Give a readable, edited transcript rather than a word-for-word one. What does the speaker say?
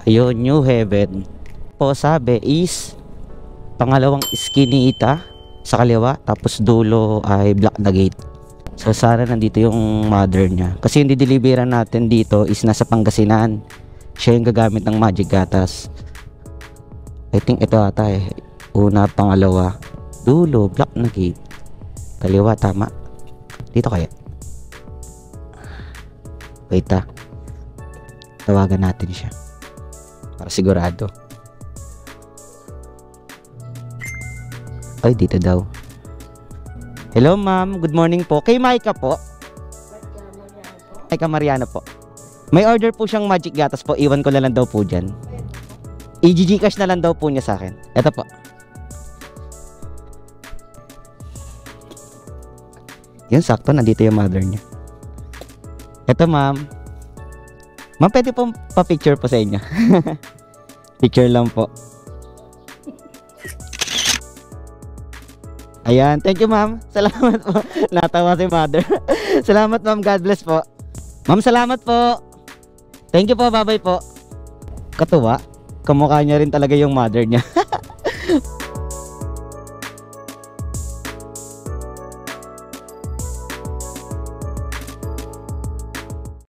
Ayun, New Haven. Po sabi is pangalawang skinny ita sa kaliwa, tapos dulo ay black na gate. So sana nandito yung mother niya. Kasi yung dideliveran natin dito is nasa Pangasinan. Siya yung gagamit ng magic gatas. I think ito ata eh. Una, pangalawa. Dulo, black na gate. Kaliwa, tama. Dito kaya. Wait ah. Tawagan natin siya. Para sigurado. Ay, dito daw. Hello ma'am, good morning po. Kay Maika po. Maika Mariano po. May order po siyang magic gatas po. Iwan ko na lang daw po dyan. I-Gcash na lang daw po niya sa akin. Ito po. Yun, sakto. Nandito yung mother niya. Ito ma'am. Ma'am, pwede po pa-picture po sa inyo. Picture lang po. Ayan, thank you ma'am. Salamat po. Natawa si mother. Salamat ma'am, God bless po. Ma'am, salamat po. Thank you po, bye-bye po. Katuwa, kamukha niya rin talaga yung mother niya.